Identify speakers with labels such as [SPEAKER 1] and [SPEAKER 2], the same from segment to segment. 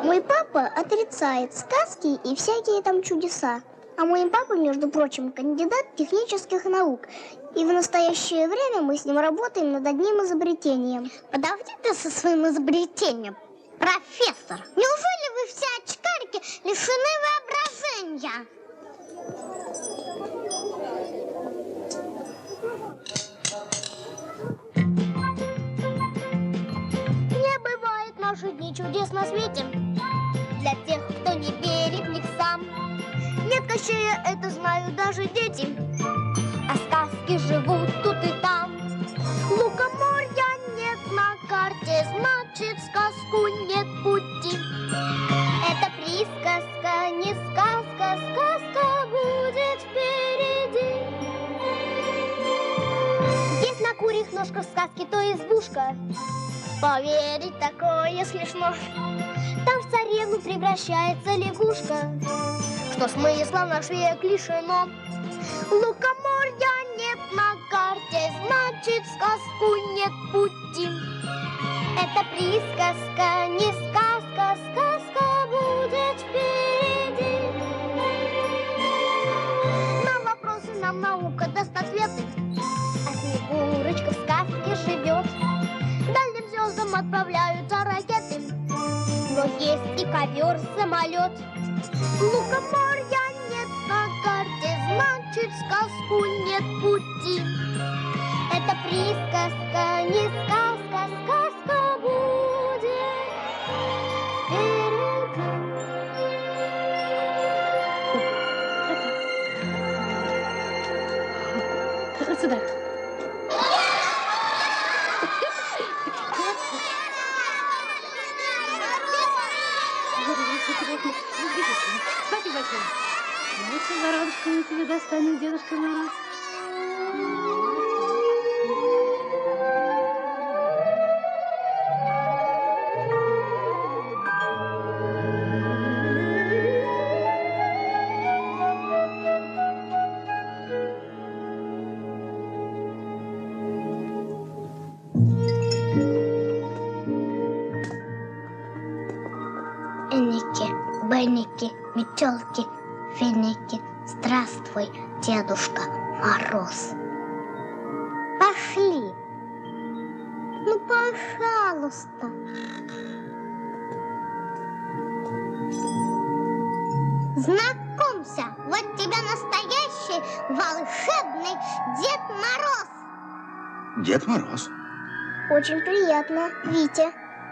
[SPEAKER 1] Мой папа отрицает сказки и всякие там чудеса. А мой папа, между прочим, кандидат технических наук. И в настоящее время мы с ним работаем над одним изобретением.
[SPEAKER 2] Подожди ты со своим изобретением, профессор. Неужели вы все очкарики лишены воображения?
[SPEAKER 1] Не бывает в наши дни чудес на свете. Для тех, кто не верит в них сам. Нет Кощея, это знают даже дети. А сказки живут тут и там. Лукоморья нет на карте, значит, в сказку нет пути. Это присказка, не сказка, сказка будет впереди. Есть на курьих ножках сказки, то избушка. Поверить такое смешно. Там в царевну превращается лягушка. Что смысла в наш век лишено. Лукоморья нет на карте, значит, в сказку нет пути. Это присказка, не сказка, сказка будет впереди. На вопросы нам наука даст ответы. А Снегурочка в сказке живет. Дальним звездам отправляются ракеты. Но есть и ковер, самолет. Лукоморья нет на карте, значит, в сказку нет пути. Это присказка, не сказка, сказка будет впереди.
[SPEAKER 3] Сюда. Спасибо большое. Вот вороночку мы тебе достанем, Дедушка Мороз.
[SPEAKER 2] Эники, беники, метелки, финики. Здравствуй, Дедушка Мороз. Пошли. Ну, пожалуйста. Знакомься. Знакомься, вот тебе настоящий волшебный Дед Мороз.
[SPEAKER 4] Дед Мороз.
[SPEAKER 1] Очень приятно. Витя,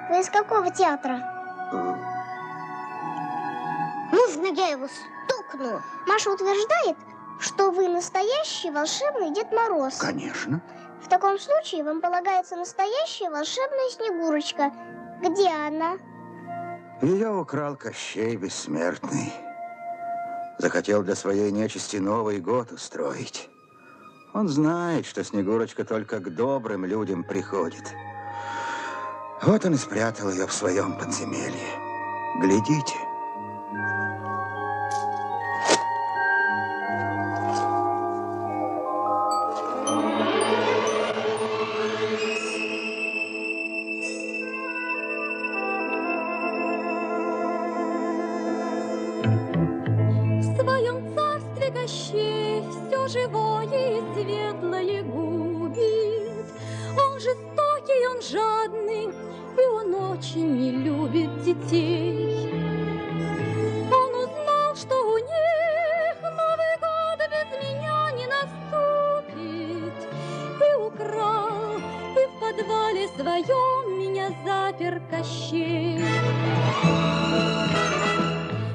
[SPEAKER 1] вы из какого театра?
[SPEAKER 2] Нужно я его стукну.
[SPEAKER 1] Маша утверждает, что вы настоящий волшебный Дед Мороз.
[SPEAKER 4] Конечно.
[SPEAKER 1] В таком случае вам полагается настоящая волшебная Снегурочка. Где она?
[SPEAKER 4] Ее украл Кощей Бессмертный. Захотел для своей нечисти Новый год устроить. Он знает, что Снегурочка только к добрым людям приходит. Вот он и спрятал ее в своем подземелье. Глядите.
[SPEAKER 3] В своем царстве Кощей все живое и светлое губит. Он жестокий, он жадный, и он очень не любит детей. Он узнал, что у них Новый год без меня не наступит, и украл, и в подвале своем меня запер Кощей.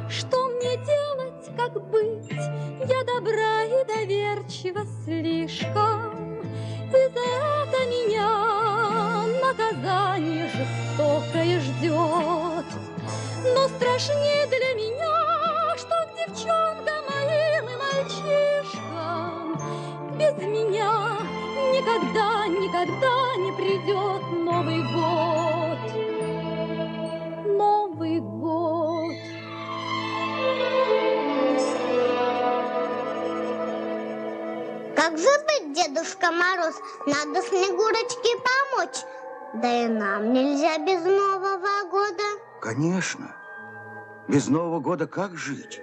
[SPEAKER 3] Что мне делать, как быть? Я добра и доверчива слишком, и за это меня наказание жестокое ждет. Но страшнее для меня, что к девчонкам моим и мальчишкам без меня никогда, никогда не придет Новый год. Новый год.
[SPEAKER 2] Как же быть, Дедушка Мороз? Надо Снегурочке помочь. Да и нам нельзя без Нового года.
[SPEAKER 4] Конечно. Без Нового года как жить?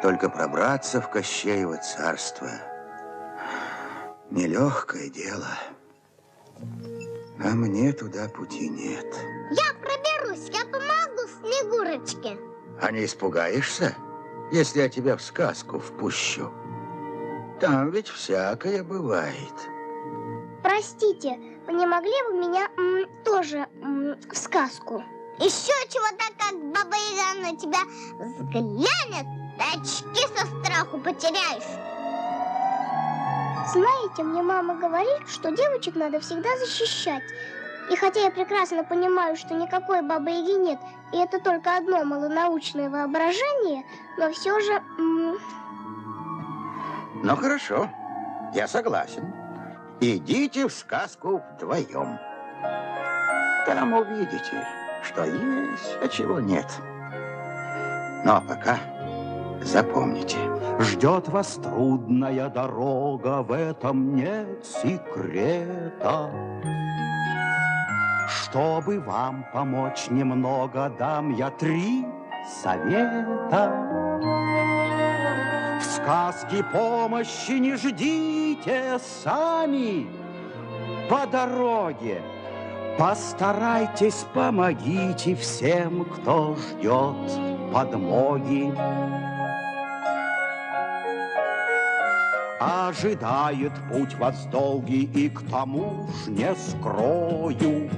[SPEAKER 4] Только пробраться в Кощеево царство. Нелегкое дело. А мне туда пути нет.
[SPEAKER 2] Я проберусь, я помогу Снегурочке.
[SPEAKER 4] А не испугаешься, если я тебя в сказку впущу? Там ведь всякое бывает.
[SPEAKER 1] Простите, вы не могли бы меня тоже в сказку?
[SPEAKER 2] Еще чего-то, как Баба Яга на тебя взглянет, ты очки со страху потеряешь.
[SPEAKER 1] Знаете, мне мама говорит, что девочек надо всегда защищать. И хотя я прекрасно понимаю, что никакой Бабы-Яги нет, и это только одно малонаучное воображение, но все же...
[SPEAKER 4] Ну, хорошо, я согласен. Идите в сказку вдвоем. Там увидите, что есть, а чего нет. Ну, а пока запомните.
[SPEAKER 5] Ждет вас трудная дорога, в этом нет секрета. Чтобы вам помочь немного, дам я 3 совета. В сказке помощи не ждите сами по дороге. Постарайтесь, помогите всем, кто ждет подмоги. Ожидает путь вас долгий, и к тому ж не скрою.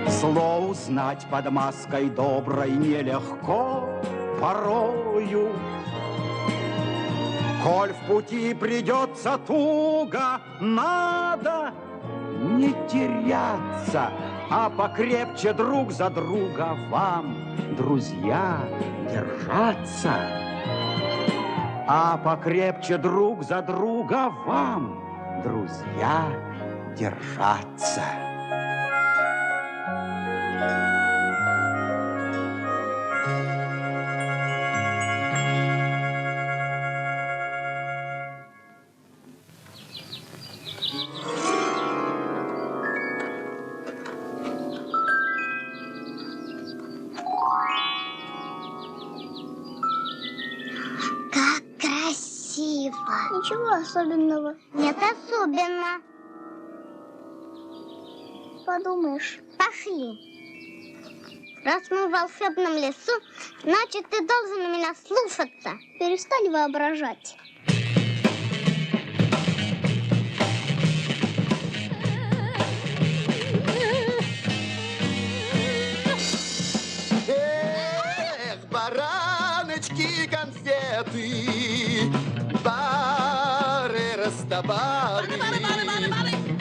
[SPEAKER 5] Зло узнать под маской доброй нелегко порою. Коль в пути придется туго, надо не теряться, а покрепче друг за друга вам, друзья, держаться. А покрепче друг за друга вам, друзья, держаться.
[SPEAKER 1] Ничего особенного.
[SPEAKER 2] Нет особенно.
[SPEAKER 1] Подумаешь.
[SPEAKER 2] Пошли. Раз мы в волшебном лесу, значит, ты должен меня слушаться. Перестань воображать.
[SPEAKER 5] Эх, бараночки, конфеты, бары, растобары,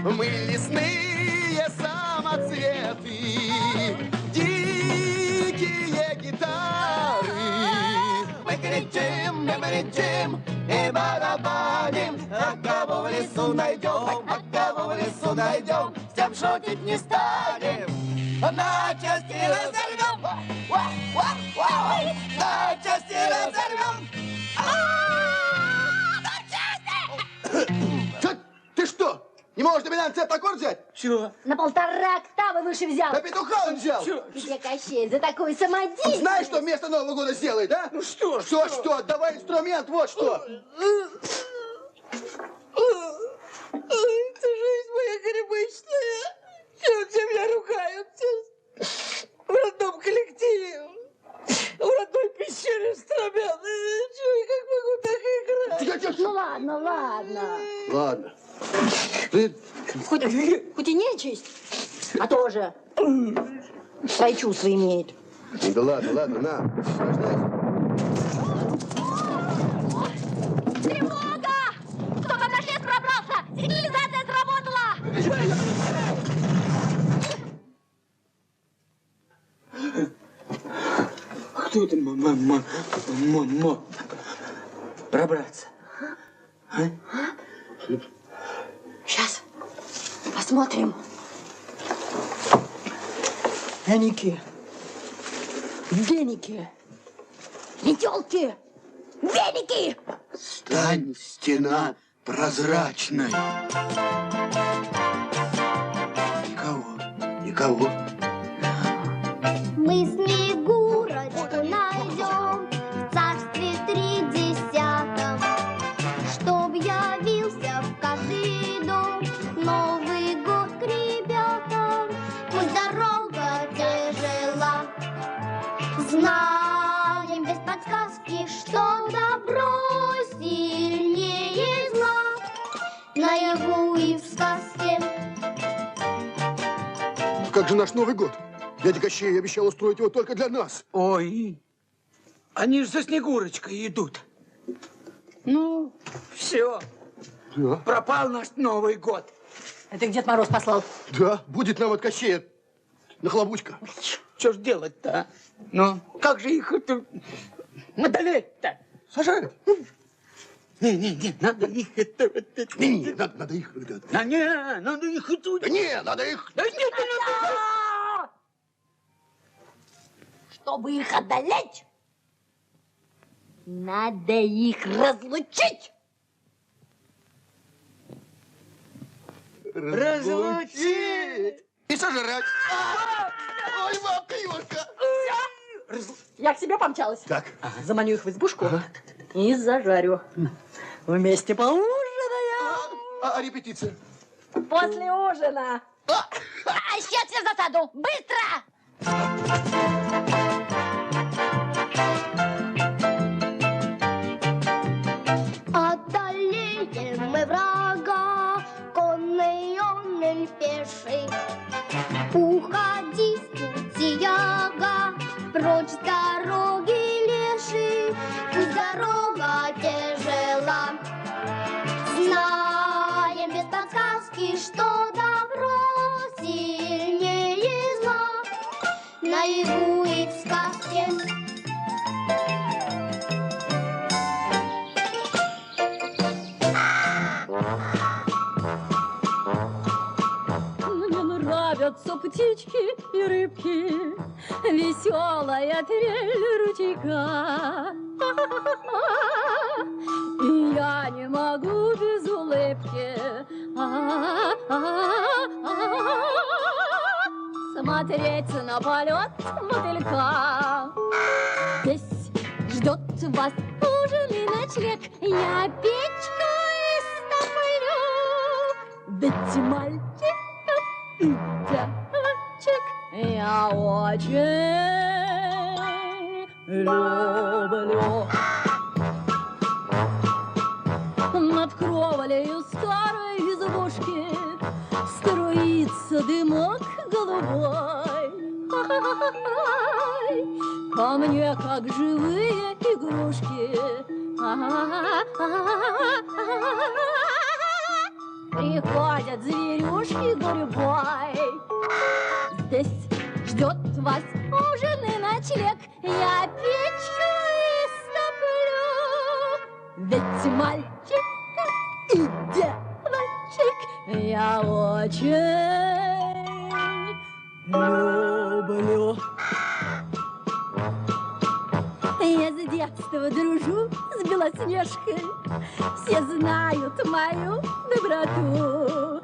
[SPEAKER 5] мы лесные самоцветы, дикие гитары. Мы кричим и барабаним, а кого в лесу найдем, а кого в лесу найдем, с тем шутить не станем. На части разорвем, на части разорвем. Ты что? Не можешь на меня на аккорд взять?
[SPEAKER 3] Чего? На 1,5 октавы выше взял.
[SPEAKER 5] На петуха он взял.
[SPEAKER 3] Где Кощей за такой самодеятельность?
[SPEAKER 5] Знаешь, что вместо Нового года сделает, а?
[SPEAKER 3] Ну что?
[SPEAKER 5] Что? Давай инструмент, вот что.
[SPEAKER 3] Это жизнь моя грибочная. Все меня ругают. В родном коллективе. В родной пещере Стромян. Чего я как могу так играть?
[SPEAKER 5] Тихо.
[SPEAKER 3] Ну ладно.
[SPEAKER 5] Ладно. Ты...
[SPEAKER 3] Хоть и нечисть, а тоже свои чувства имеет.
[SPEAKER 5] Да ладно, на.
[SPEAKER 1] Тревога! Кто-то в наш лес пробрался! Сигнализация сработала!
[SPEAKER 6] Кто это пробраться? А?
[SPEAKER 3] Сейчас посмотрим.
[SPEAKER 6] Веники.
[SPEAKER 3] Метелки! Веники!
[SPEAKER 5] Стань, стена прозрачной. Никого.
[SPEAKER 2] Мы Снегурочку найдем в царстве 30, чтоб явился в каждый дом Новый год к ребятам. Пусть дорога тяжела, знаем без подсказки, что добро сильнее зла. Наяву и в сказке.
[SPEAKER 5] Как же наш Новый год? Дядя Кощей обещал устроить его только для нас.
[SPEAKER 6] Ой, они же за Снегурочкой идут. Ну, все.
[SPEAKER 5] Да?
[SPEAKER 6] Пропал наш Новый год.
[SPEAKER 3] Это Дед Мороз послал.
[SPEAKER 5] Да, будет нам от Кощея нахлобучка.
[SPEAKER 6] Что ж делать-то, а? Ну, как же их это одолеть-то?
[SPEAKER 5] Сажать.
[SPEAKER 6] Не, надо их это...
[SPEAKER 5] Не, надо их...
[SPEAKER 6] надо их это...
[SPEAKER 5] Да не, надо их...
[SPEAKER 6] Да нет, надо...
[SPEAKER 3] Чтобы их одолеть, надо их разлучить.
[SPEAKER 6] Разлучить!
[SPEAKER 5] И сожрать. Ой, мамка, Юрка.
[SPEAKER 3] Я к себе помчалась.
[SPEAKER 5] Так.
[SPEAKER 3] Заманю их в избушку и зажарю. Вместе поужинаем.
[SPEAKER 5] А репетиция?
[SPEAKER 3] После ужина.
[SPEAKER 1] А сейчас все в засаду! Быстро!
[SPEAKER 2] Одолеем мы врага, конный он или пеший. Уходи с пути, яга, прочь с дороги леший. Пусть дорога тяжела, знаем без подсказки, что добро сильнее зла. Наяву и в сказке.
[SPEAKER 3] Мне нравятся птички и рыбки, веселая трель ручейка. И я не могу без улыбки смотреть на полет мотылька. Здесь ждет вас ужин и ночлег, я печку истоплю. Ведь мальчик и девочек я очень люблю. Над кровлею старой избушки струится дымок голубой. Ко мне, как живые игрушки, приходят зверюшки гурьбой. Здесь ждет вас ужин и ночлег, я печку истоплю. Ведь мальчик и девочек я очень люблю. Я с детства дружу с Белоснежкой, все знают мою доброту.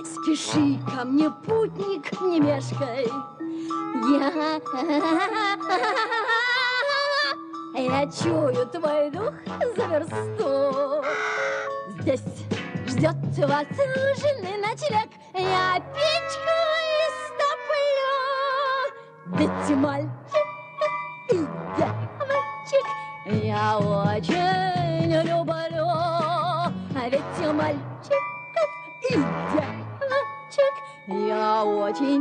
[SPEAKER 3] Спеши ко мне, путник, не мешкай. Я чую твой дух за версту. Здесь ждет вас ужин и ночлег, я печку истоплю. Ведь мальчик и девочек я очень люблю. Ведь мальчик и девочек я очень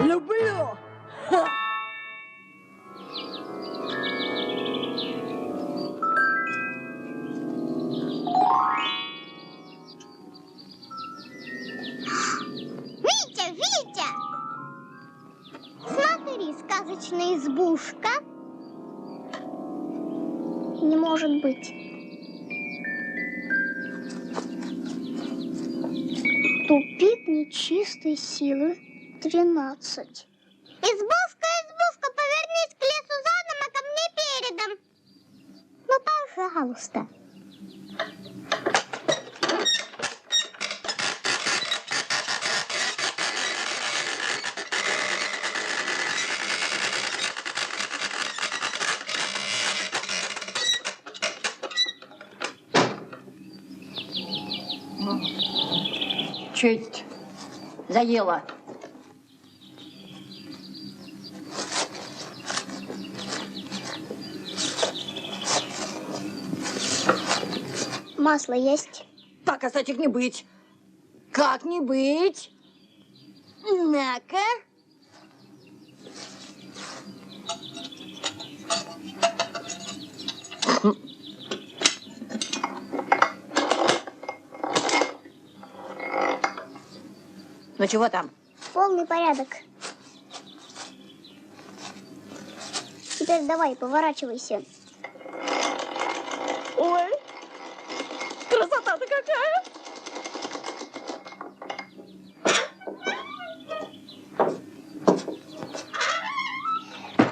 [SPEAKER 3] люблю.
[SPEAKER 2] Витя, Витя! Смотри, сказочная избушка. Не может быть. Тупик нечистой силы 13. Избушка, избушка, повернись к лесу задом, а ко мне передом. Ну, пожалуйста.
[SPEAKER 3] Честь заела.
[SPEAKER 2] Масло есть?
[SPEAKER 3] Так, касатик, не быть. Как не быть? На-ка. Ну чего там?
[SPEAKER 2] Полный порядок. Теперь давай, поворачивайся.
[SPEAKER 3] Ой, красота-то какая!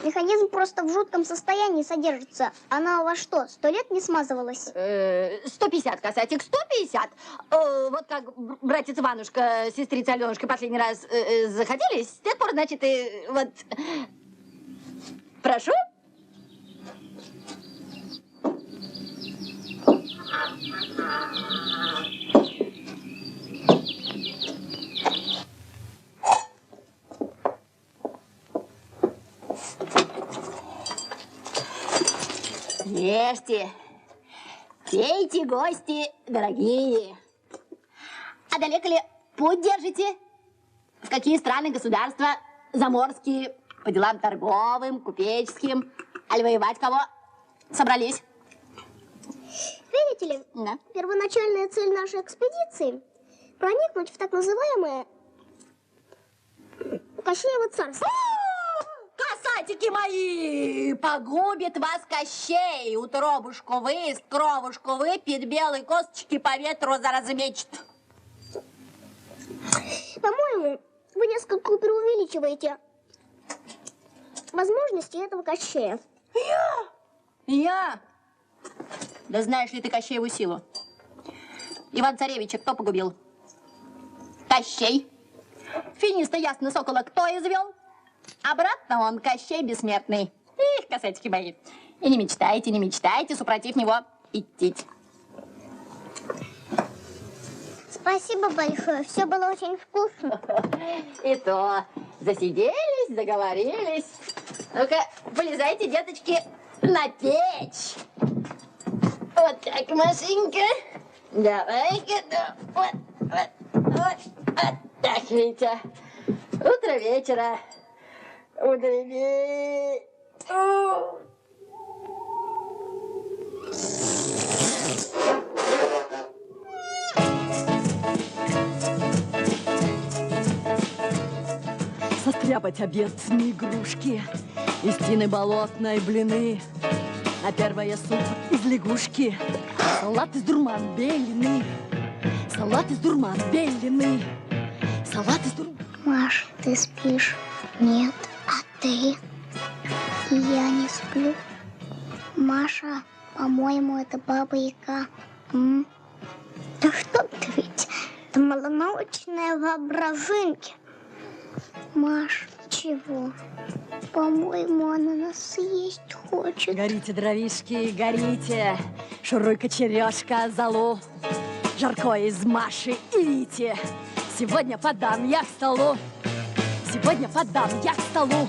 [SPEAKER 2] Механизм просто в жутком состоянии содержится. Она у вас что, 100 лет не смазывалась?
[SPEAKER 3] 150, касатик, 150. Вот как братец Иванушка, сестрица Аленушка последний раз заходились, с тех пор, значит, и вот... Прошу. Ешьте, пейте, гости дорогие. А далеко ли путь держите? В какие страны, государства заморские, по делам торговым, купеческим? Аль воевать кого собрались?
[SPEAKER 2] Видите ли,
[SPEAKER 3] Да.
[SPEAKER 2] первоначальная цель нашей экспедиции – проникнуть в так называемое Кощеево царство.
[SPEAKER 3] Касатики мои, погубит вас Кощей, утробушку выест, кровушку выпьет, белые косточки по ветру заразмечет.
[SPEAKER 2] По-моему, вы несколько преувеличиваете возможности этого Кощея.
[SPEAKER 3] Я? Да знаешь ли ты Кощееву силу? Иван-царевича кто погубил? Кощей. Финиста ясно сокола кто извел? Обратно он Кощей бессмертный. Эх, касатики мои. И не мечтайте, супротив него идти.
[SPEAKER 2] Спасибо большое, все было очень вкусно.
[SPEAKER 3] И то, засиделись, договорились. Ну-ка, полезайте, деточки, на печь. Вот так, Машенька. Давай-ка, да, вот так, Витя. Утро вечера. Утренний.
[SPEAKER 7] Состряпать обед не игрушки, из тины болотной блины, на первое суп из лягушки, салат из дурман белины, салат из дурман белины, салат из дурман...
[SPEAKER 2] Маш, ты спишь? Нет. А ты? Я не сплю. Маша, по-моему, это Баба Яга. Да что ты ведь? Это малонаучное воображение. Маш, чего? По-моему, она нас съесть хочет.
[SPEAKER 7] Горите, дровишки, горите, шуруй, кочерёшка, залу, жарко из Маши и Вити. Сегодня подам я к столу, сегодня подам я к столу,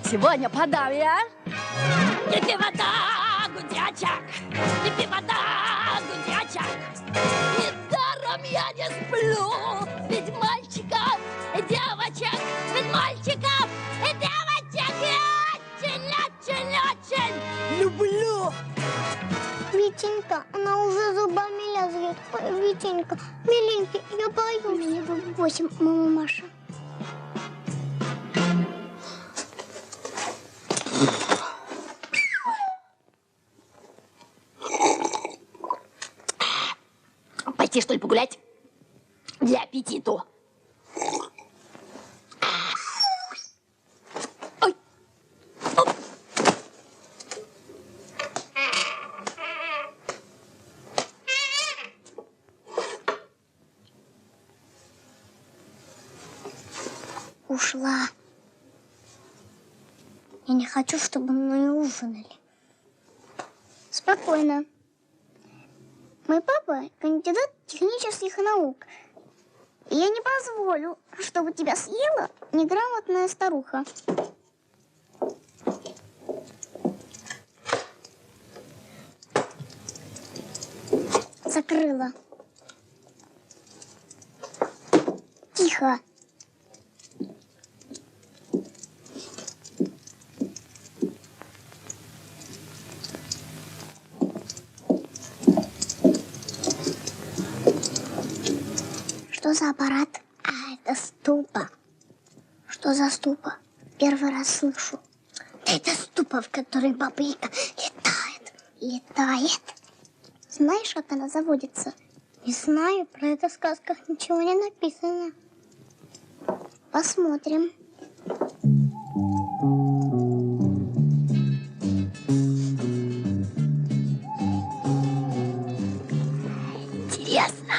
[SPEAKER 7] сегодня подам я. Кипи вода, гудячак, кипи вода, гудячак. Недаром я не сплю, ведь мальчиков и девочек, ведь мальчиков и девочек я очень люблю.
[SPEAKER 2] Витенька, она уже зубами лязгает. Ой, Витенька, миленький, я боюсь. Мне бы 8, мама Маша.
[SPEAKER 3] Пойти, что ли, погулять? Для аппетиту. Ой. Оп.
[SPEAKER 2] Ушла. Я не хочу, чтобы мы ужинали. Спокойно. Мой папа кандидат технических наук. И я не позволю, чтобы тебя съела неграмотная старуха. Закрыла. Тихо. Что за аппарат? А, это ступа. Что за ступа? Первый раз слышу. Это ступа, в которой Баба Яга летает. Летает. Знаешь, как она заводится? Не знаю, про это в сказках ничего не написано. Посмотрим.
[SPEAKER 3] Интересно,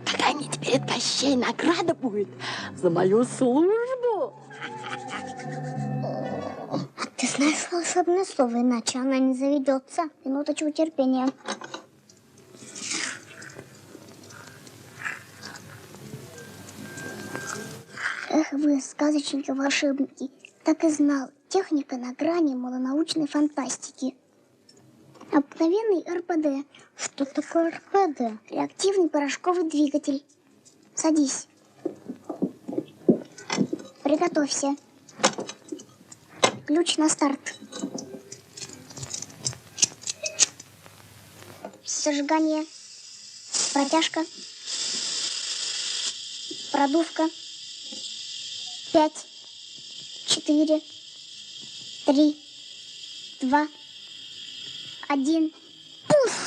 [SPEAKER 3] какая мне теперь от Кощей награда будет за мою службу?
[SPEAKER 2] А ты знаешь волшебное слово, иначе она не заведется. Минуточку терпения. Эх вы, сказочники-волшебники, так и знал. Техника на грани малонаучной фантастики. Обыкновенный РПД. Что такое РПД? Реактивный порошковый двигатель. Садись. Приготовься. Ключ на старт. Зажигание. Протяжка. Продувка. 5, 4, 3, 2, 1. Пуф!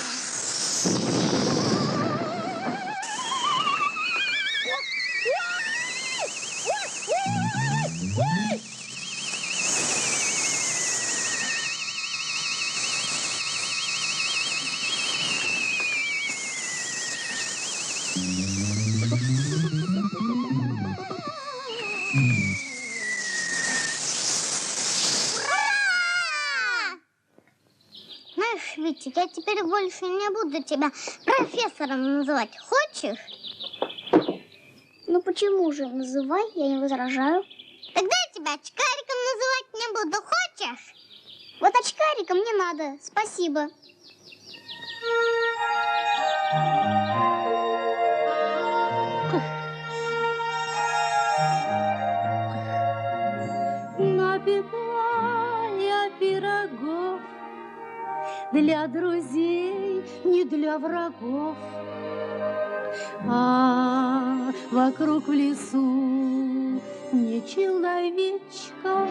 [SPEAKER 2] Знаешь, Витя, я теперь больше не буду тебя профессором называть. Хочешь? Ну почему же? Называй, я не возражаю.
[SPEAKER 1] Тогда я тебя очкариком называть не буду, хочешь?
[SPEAKER 2] Вот очкариком не надо, спасибо.
[SPEAKER 7] Напекла я пирогов для друзей, не для врагов. А вокруг в лесу не человечка.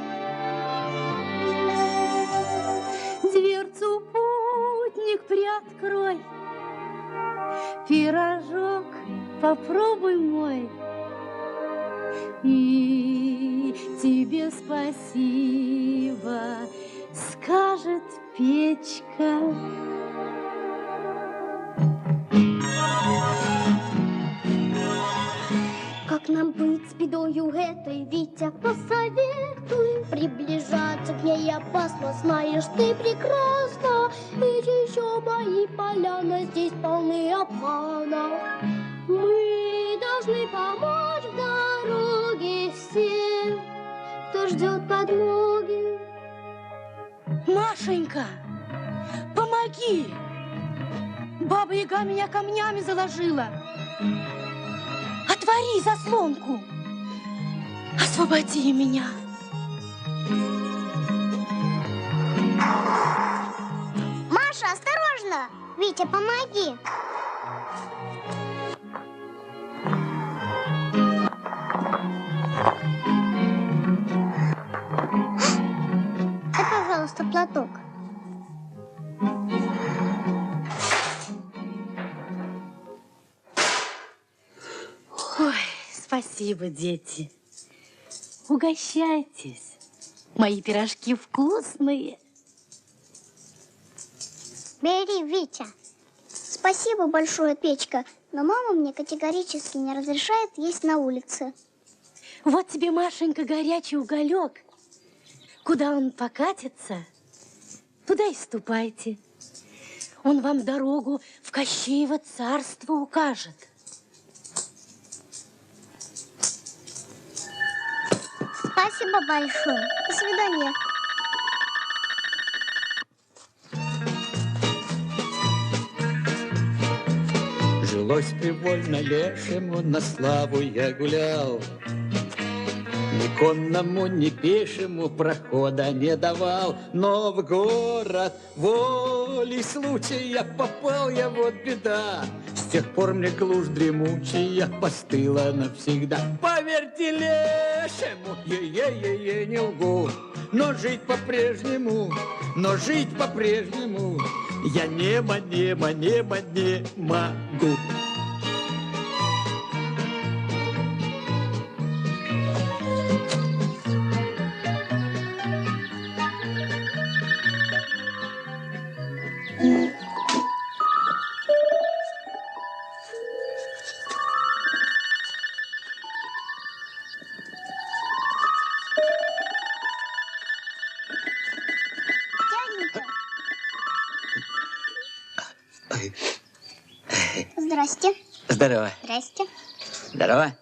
[SPEAKER 7] Дверцу, путник, приоткрой, пирожок попробуй мой. И тебе спасибо скажет печка.
[SPEAKER 2] Как нам быть с бедою этой, Витя, посоветуй. Приближаться к ней опасно, знаешь ты прекрасно. Ведь еще мои поляны здесь полны обмана. Мы должны помочь в дороге всем, кто ждет подмоги.
[SPEAKER 7] Машенька, помоги! Баба-яга меня камнями заложила. Отвори заслонку. Освободи меня.
[SPEAKER 2] Маша, осторожно! Витя, помоги! Дай, пожалуйста, платок.
[SPEAKER 7] Ой, спасибо, дети. Угощайтесь. Мои пирожки вкусные.
[SPEAKER 2] Бери, Витя. Спасибо большое, Печка, но мама мне категорически не разрешает есть на улице.
[SPEAKER 7] Вот тебе, Машенька, горячий уголек. Куда он покатится, туда и ступайте. Он вам дорогу в Кощеево царство укажет.
[SPEAKER 2] Спасибо большое. До свидания.
[SPEAKER 6] Жилось привольно лешему, на славу я гулял. Ни конному, ни пешему прохода не давал. Но в город волей случая попал я, вот беда. С тех пор мне глушь дремучая постыла навсегда. Поверьте лешему, е-е-е-е, не лгу. Но жить по-прежнему, я не могу.
[SPEAKER 2] Здрасте.
[SPEAKER 6] Здорово.
[SPEAKER 2] Здрасте.
[SPEAKER 6] Здорово.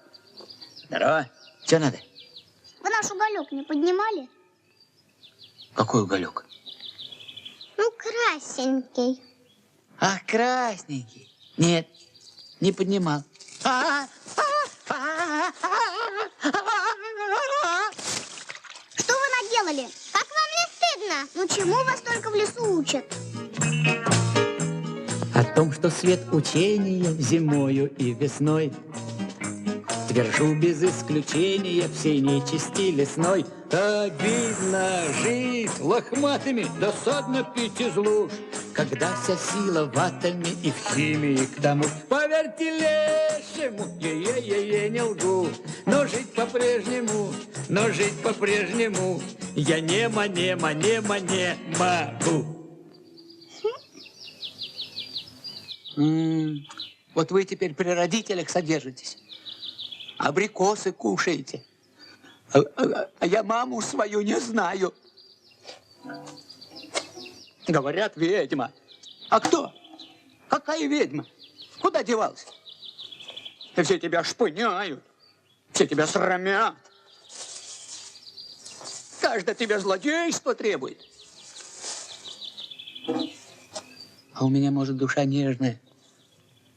[SPEAKER 6] Здорово. Что надо?
[SPEAKER 2] Вы наш уголек не поднимали?
[SPEAKER 6] Какой уголек?
[SPEAKER 2] Ну, красненький.
[SPEAKER 6] А, красненький. Нет, не поднимал.
[SPEAKER 2] Что вы наделали? Как вам не стыдно? Ну, чему вас только в лесу учат?
[SPEAKER 6] О том, что свет учения зимою и весной, твержу без исключения всей нечисти лесной. Обидно жить лохматыми, досадно пить из луж, когда вся сила в атоме и в химии к тому. Поверьте лешему, е-е-е, не лгу, но жить по-прежнему, я не могу. Вот вы теперь при родителях содержитесь, абрикосы кушаете, а я маму свою не знаю. Говорят, ведьма. А кто? Какая ведьма? Куда девалась? Все тебя шпыняют, Все тебя срамят. Каждое тебя злодейство требует. А у меня, может, душа нежная,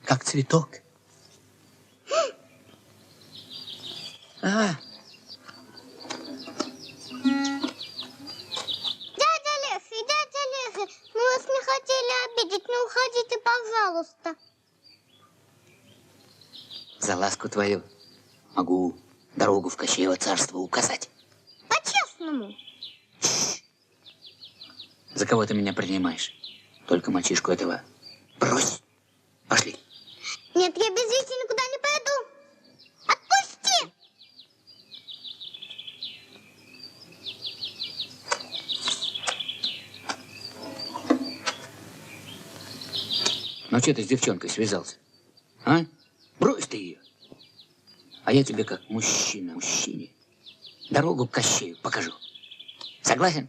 [SPEAKER 6] как цветок.
[SPEAKER 2] Дядя Леха, мы вас не хотели обидеть, не уходите, пожалуйста.
[SPEAKER 6] За ласку твою могу дорогу в Кощеево царство указать.
[SPEAKER 2] По-честному.
[SPEAKER 6] За кого ты меня принимаешь? Только мальчишку этого брось. Пошли.
[SPEAKER 2] Нет, я без Вити никуда не пойду. Отпусти!
[SPEAKER 6] Ну, что ты с девчонкой связался? А? Брось ты ее. А я тебе как мужчине дорогу к Кощею покажу. Согласен?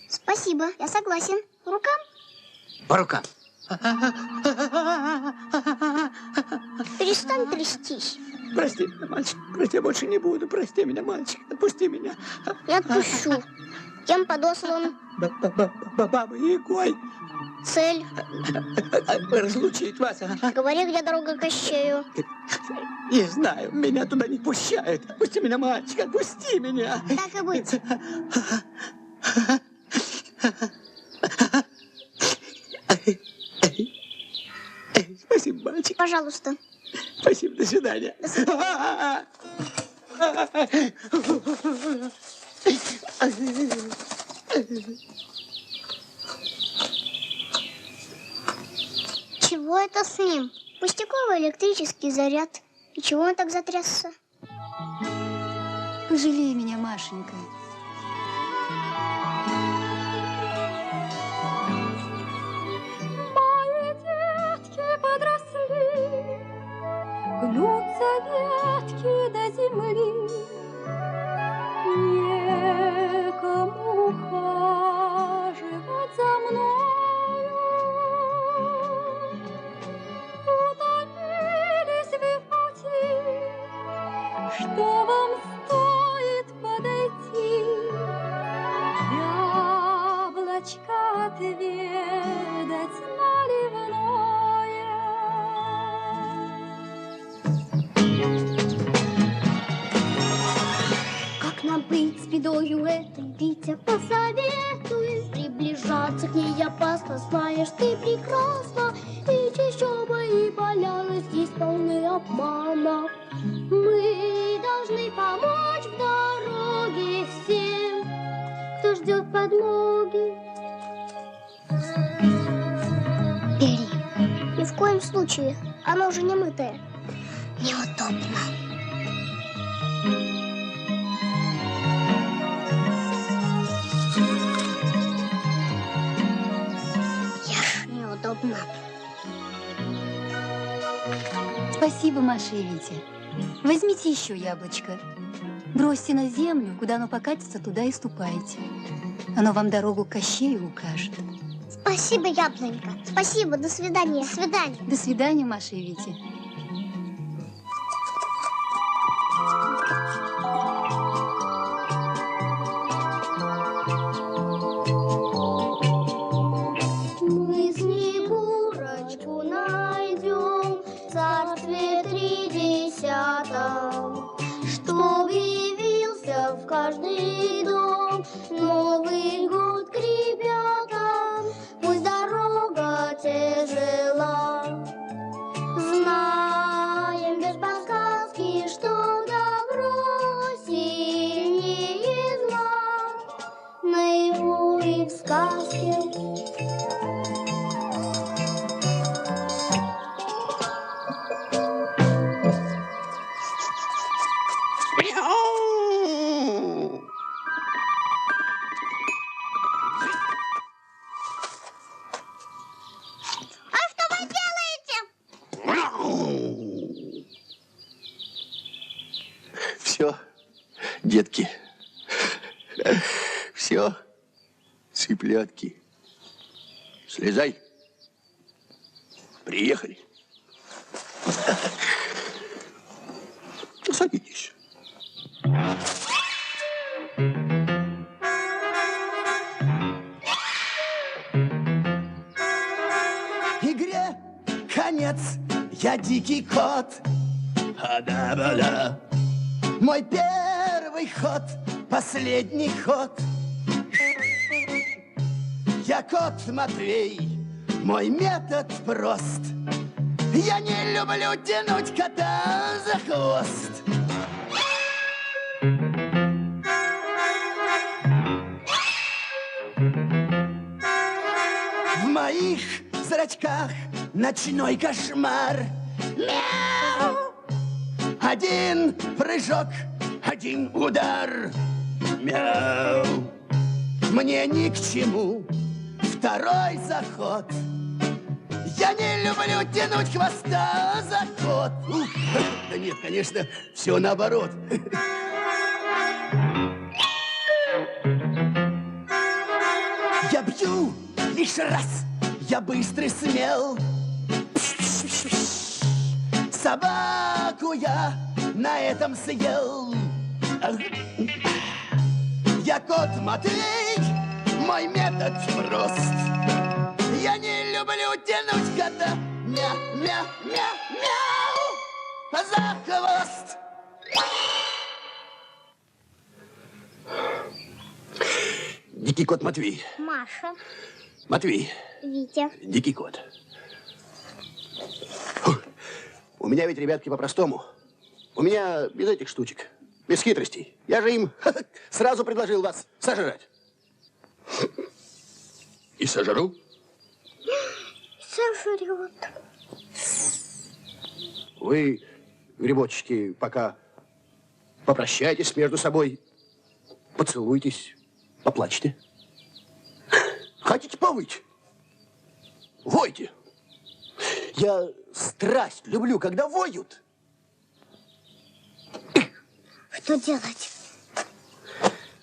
[SPEAKER 2] Спасибо, я согласен. По рукам?
[SPEAKER 6] По рукам.
[SPEAKER 2] Перестань трястись.
[SPEAKER 6] Прости меня, мальчик. Прости, я больше не буду. Прости меня, мальчик. Отпусти меня.
[SPEAKER 2] Я отпущу. Кем подослан?
[SPEAKER 6] Баба Ягой.
[SPEAKER 2] Цель.
[SPEAKER 6] Разлучить вас.
[SPEAKER 2] Говори, где дорога к Кощею.
[SPEAKER 6] Не знаю, меня туда не пущают. Отпусти меня, мальчик, отпусти меня.
[SPEAKER 2] Так и быть.
[SPEAKER 6] Спасибо, мальчик.
[SPEAKER 2] Пожалуйста.
[SPEAKER 6] Спасибо, до свидания.
[SPEAKER 2] До свидания. Чего это с ним? Пустяковый электрический заряд. И чего он так затрясся?
[SPEAKER 7] Пожалей меня, Машенька. Мои детки подросли, гнутся ветки до земли. Некому ухаживать за мною. Утомились вы в пути, что вам стоит подойти, яблочко отведать наливное.
[SPEAKER 1] Как нам быть с бедою этой, Витя, посоветуй. Приближаться к ней опасно, знаешь ты прекрасно. И чащоба и поляны здесь полны обмана. Мы должны помочь в дороге всем, кто ждет подмоги.
[SPEAKER 2] Бери. Ни в коем случае. Оно уже не мытое. Неудобно. Ешь, неудобно.
[SPEAKER 7] Спасибо, Маша и Витя. Возьмите еще яблочко. Бросьте на землю, куда оно покатится, туда и ступайте. Оно вам дорогу к Кощею укажет.
[SPEAKER 2] Спасибо, яблонька. Спасибо, до свидания. До свидания.
[SPEAKER 7] До свидания, Маша и Витя.
[SPEAKER 1] Мы Снегурочку найдем в царстве 30-м, чтоб явился в каждый дом Новый год к ребятам. Пусть дорога тяжела, знаем без подсказки, что добро сильнее зла. Наяву и в сказке.
[SPEAKER 5] Все, детки, все, цыплятки, слезай, приехали. Садитесь. Игре конец, я дикий кот. Ада-бада. Мой первый ход, последний ход. Я кот Матвей, мой метод прост. Я не люблю тянуть кота за хвост. В моих зрачках ночной кошмар. Мяу! Один прыжок, один удар. Мяу! Мне ни к чему второй заход. Я не люблю тянуть хвоста за ход. Да нет, конечно, все наоборот. Я бью лишь раз, я быстрый смел. Собаку я на этом съел. Я кот Матвей, мой метод прост. Я не люблю тянуть кота. Мя-мя-мя-мяу за хвост. Дикий кот Матвей.
[SPEAKER 2] Маша.
[SPEAKER 5] Матвей.
[SPEAKER 2] Витя.
[SPEAKER 5] Дикий кот. Фу. У меня ведь, ребятки, по-простому. У меня без этих штучек, без хитростей. Я же им сразу предложил вас сожрать. И сожру.
[SPEAKER 2] Сожрет.
[SPEAKER 5] Вы, грибочки, пока попрощайтесь между собой, поцелуйтесь, поплачьте. Хотите повыть? Войте. Я страсть люблю, когда воют.
[SPEAKER 2] Что делать?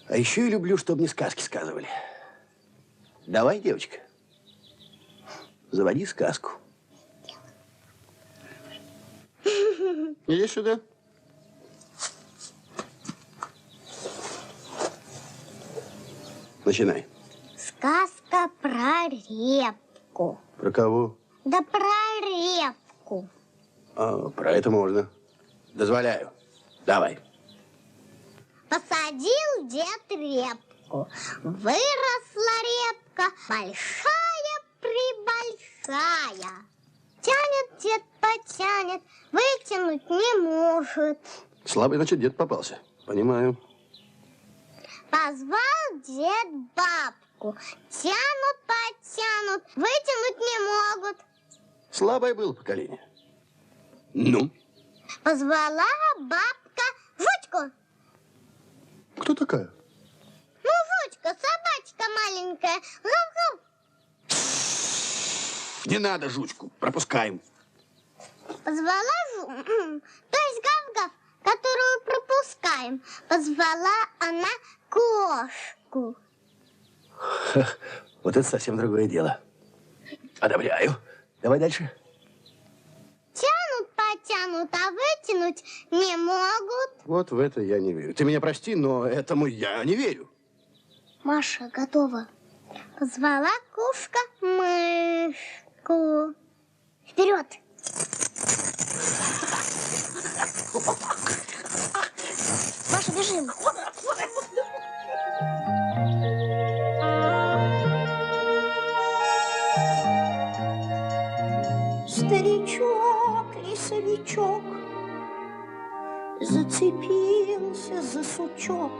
[SPEAKER 5] А еще и люблю, чтобы мне сказки сказывали. Давай, девочка, заводи сказку. Иди сюда. Начинай.
[SPEAKER 2] Сказка про репку.
[SPEAKER 5] Про кого?
[SPEAKER 2] Да про репку.
[SPEAKER 5] А, про это можно. Дозволяю. Давай.
[SPEAKER 2] Посадил дед репку. Выросла репка большая-пребольшая. Тянет дед, потянет, вытянуть не может.
[SPEAKER 5] Слабый, значит, дед попался. Понимаю.
[SPEAKER 2] Позвал дед бабку. Тянут, потянут, вытянуть не могут.
[SPEAKER 5] Слабое было поколение. Ну?
[SPEAKER 2] Позвала бабка Жучку.
[SPEAKER 5] Кто такая?
[SPEAKER 2] Ну, Жучка, собачка маленькая. Гав-гав.
[SPEAKER 5] Не надо жучку. Пропускаем.
[SPEAKER 2] Позвала то есть гав-гав, которую пропускаем. Позвала она кошку.
[SPEAKER 5] Вот это совсем другое дело. Одобряю. Давай дальше.
[SPEAKER 2] Тянут, потянут, а вытянуть не могут.
[SPEAKER 5] Вот в это я не верю. Ты меня прости, но этому я не верю.
[SPEAKER 2] Маша готова. Позвала кошка мышку. Вперед! Маша, бежим.
[SPEAKER 8] Старичок, лесовичок, зацепился за сучок.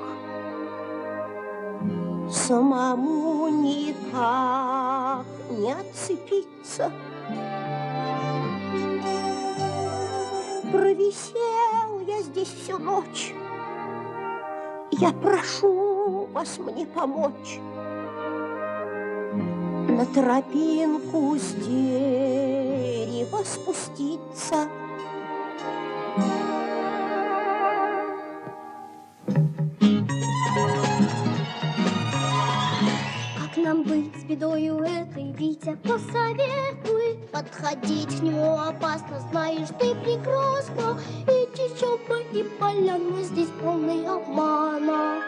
[SPEAKER 8] Самому никак не отцепиться. Провисел я здесь всю ночь. Я прошу вас мне помочь. На тропинку с дерева спуститься.
[SPEAKER 2] Как нам быть с бедою этой, Витя, посоветуй. подходить к нему опасно. Знаешь ты прекрасно, эти чопы и поляны здесь полны обмана.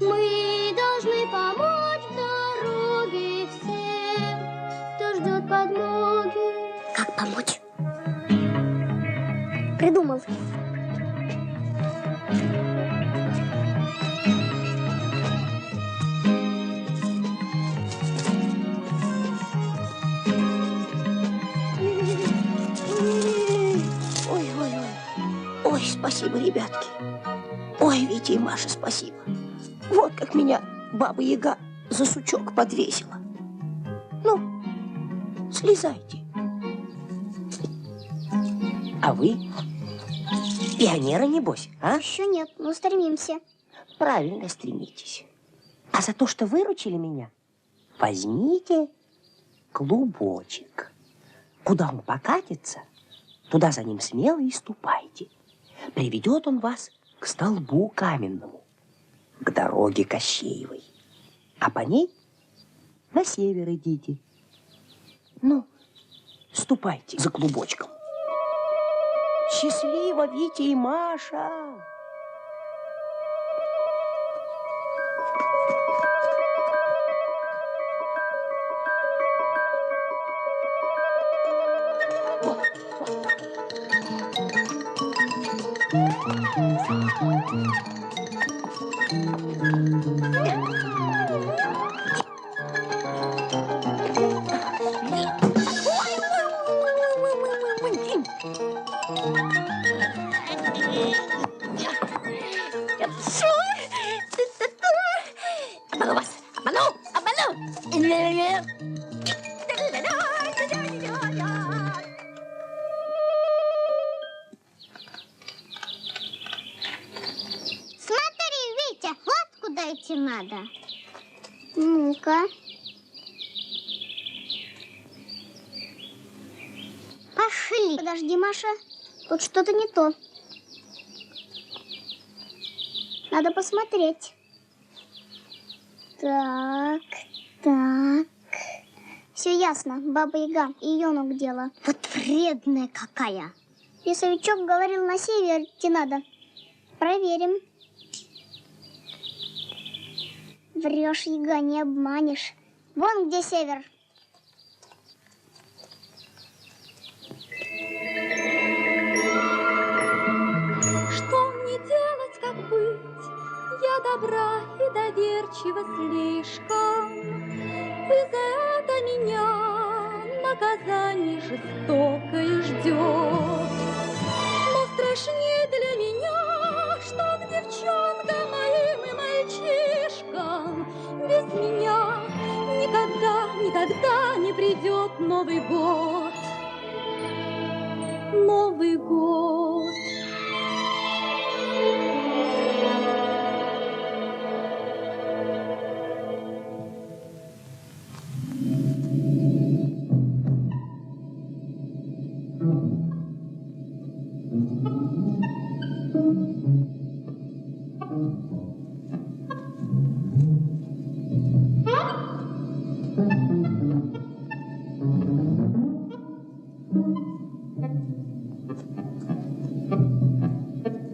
[SPEAKER 2] Мы должны помочь в дороге всем, кто ждет подмоги.
[SPEAKER 1] Как помочь? Придумал.
[SPEAKER 8] Ой, спасибо, ребятки. Ой, Витя и Маша, спасибо. Вот как меня Баба-Яга за сучок подвесила. Ну, слезайте.
[SPEAKER 9] А вы? Пионеры, небось, а?
[SPEAKER 1] Еще нет, но стремимся.
[SPEAKER 9] Правильно стремитесь. А за то, что выручили меня, возьмите клубочек. Куда он покатится, туда за ним смело и ступайте. Приведет он вас к столбу каменному, к дороге Кощеевой. А по ней на север идите. Ну, ступайте за клубочком. Счастливо, Витя и Маша!
[SPEAKER 1] Смотри, Витя, вот куда идти надо. Ну-ка. Пошли. Подожди, Маша. Тут что-то не то. Надо посмотреть. Так, так. Все ясно. Баба-Яга и ее ног дело. Вот вредная какая. Лесовичок говорил, на север идти надо. Проверим. Врешь, Яга, не обманешь. Вон где север.
[SPEAKER 10] Что мне делать, как быть? Я добра и доверчива слишком. И за это меня наказание жестокое ждет. Но страшнее для меня, что к девчонкам моим и мальчишкам без меня никогда, никогда не придет Новый год. Новый год.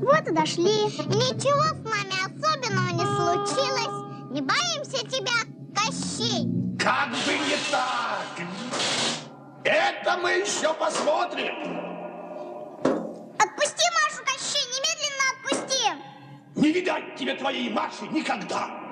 [SPEAKER 1] Вот и дошли. Ничего с нами особенного не случилось. Не боимся тебя, Кощей.
[SPEAKER 5] Как бы не так! Это мы еще посмотрим!
[SPEAKER 1] Отпусти Машу, Кощей, немедленно отпусти.
[SPEAKER 5] Не видать тебе твоей Маши никогда!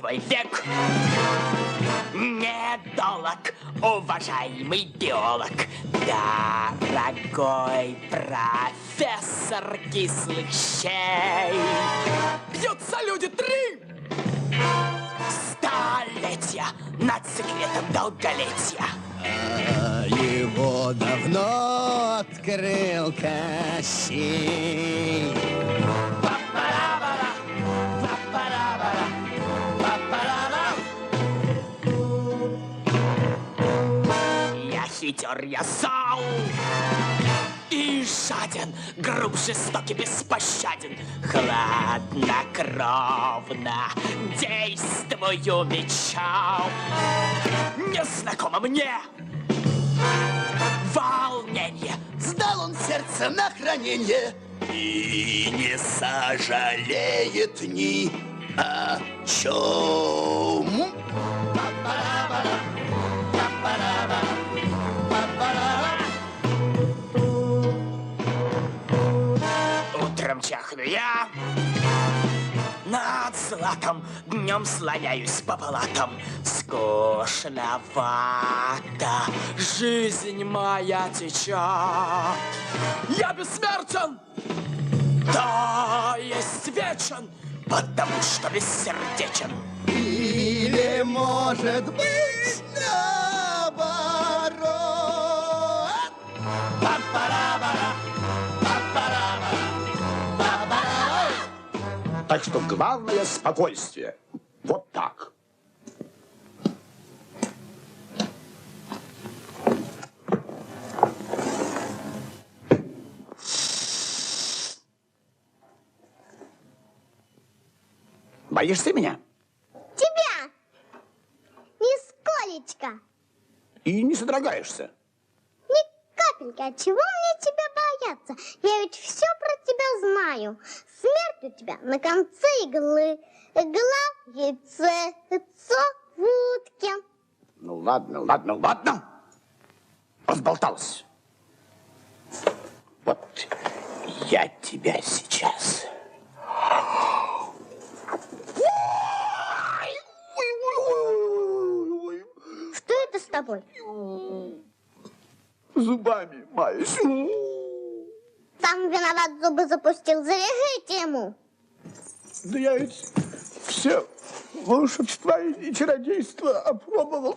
[SPEAKER 11] твой век недолог, уважаемый биолог, дорогой профессор кислых щей. Бьются люди 3 столетия над секретом долголетия.
[SPEAKER 5] Его давно открыл Кощей.
[SPEAKER 11] Па-пара-пара, па-пара-пара, па-пара-пара. Я хитер, я зол и жаден, груб, жестокий, беспощаден, хладнокровно действую мечом. Незнакомо мне волнение.
[SPEAKER 5] Сдал он сердце на хранение и не сожалеет ни о чем.
[SPEAKER 11] Па-пара-пара, па-пара-пара, па-пара-пара. Утром чахну я над златом, днем слоняюсь по палатам. Скучновато жизнь моя течет. Я бессмертен, то есть вечен, потому что бессердечен.
[SPEAKER 5] Или, может быть, наоборот.
[SPEAKER 11] Па-пара-пара, па-пара-пара, па-пара-пара.
[SPEAKER 12] Так что главное спокойствие. Вот так. Боишься меня?
[SPEAKER 1] Тебя! Нисколечко!
[SPEAKER 12] И не содрогаешься?
[SPEAKER 1] Ни капельки. От чего мне тебя бояться? Я ведь все про тебя знаю. Смерть у тебя на конце иглы. Игла в яйце, яйцо в утке.
[SPEAKER 12] Ну ладно, ладно, ладно. Разболталась. Вот я тебя сейчас...
[SPEAKER 1] Что это с тобой?
[SPEAKER 12] Зубами маюсь.
[SPEAKER 1] Сам виноват, зубы запустил. Завяжите ему.
[SPEAKER 12] Да я ведь все волшебства и чародейства опробовал.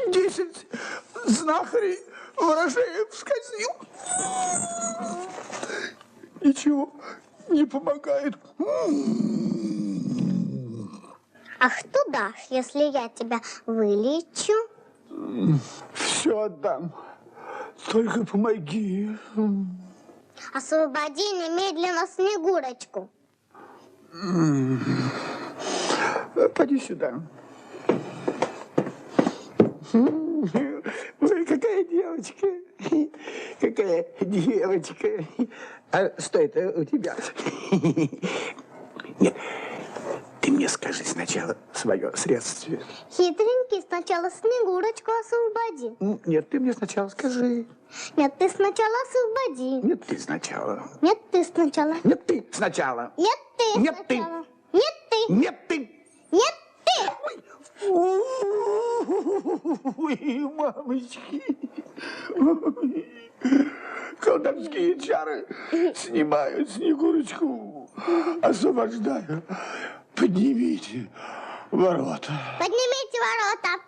[SPEAKER 12] 10 знахарей ворожеев сказил. Ничего не помогает.
[SPEAKER 1] А что дашь, если я тебя вылечу?
[SPEAKER 12] Все отдам. Только помоги.
[SPEAKER 1] Освободи немедленно Снегурочку.
[SPEAKER 12] Поди сюда. Ой, какая девочка. Какая девочка. А что это у тебя? Нет, ты мне скажи сначала свое средство.
[SPEAKER 1] Хитренький, сначала Снегурочку освободи.
[SPEAKER 12] Нет, ты мне сначала скажи.
[SPEAKER 1] Нет, ты сначала освободи.
[SPEAKER 12] Нет, ты сначала.
[SPEAKER 1] Нет, ты сначала.
[SPEAKER 12] Нет, ты сначала.
[SPEAKER 1] Нет, ты
[SPEAKER 12] Нет, ты.
[SPEAKER 1] сначала. Нет, ты.
[SPEAKER 12] Нет, ты.
[SPEAKER 1] Нет, ты.
[SPEAKER 12] Ой, мамочки. Ой. Колдовские чары снимают Снегурочку, освобождаю. Поднимите ворота.
[SPEAKER 1] Поднимите ворота.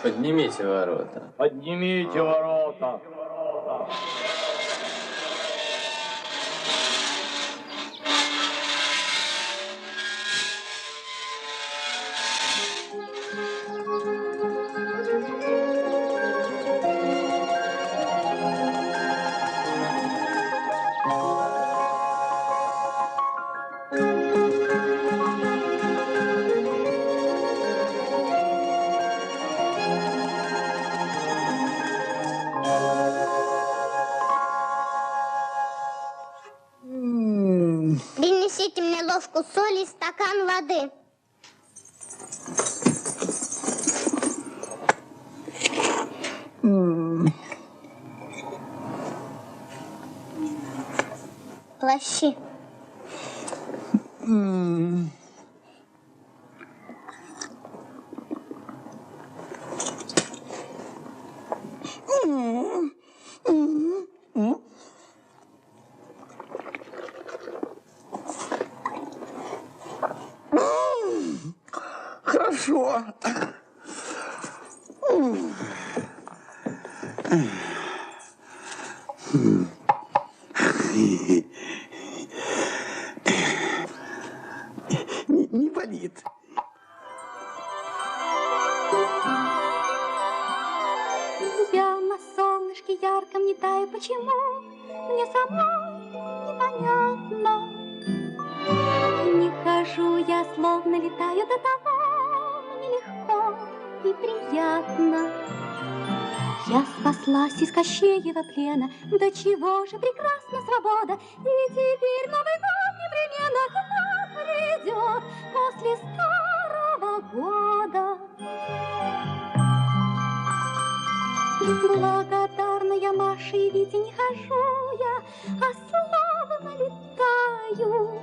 [SPEAKER 13] Поднимите ворота. Поднимите ворота.
[SPEAKER 1] Принесите мне ложку соли и стакан воды. Плащи.
[SPEAKER 12] Хорошо. Не болит.
[SPEAKER 10] Я на солнышке ярком не таю, почему мне самой непонятно. Не хожу я, словно летаю, до того мне легко и приятно. Я спаслась из Кощеева плена, до чего же прекрасна свобода, и теперь Новый год непременно к нам придет после старого года. Благодарная Маше и Вите не хожу я, а славно летаю.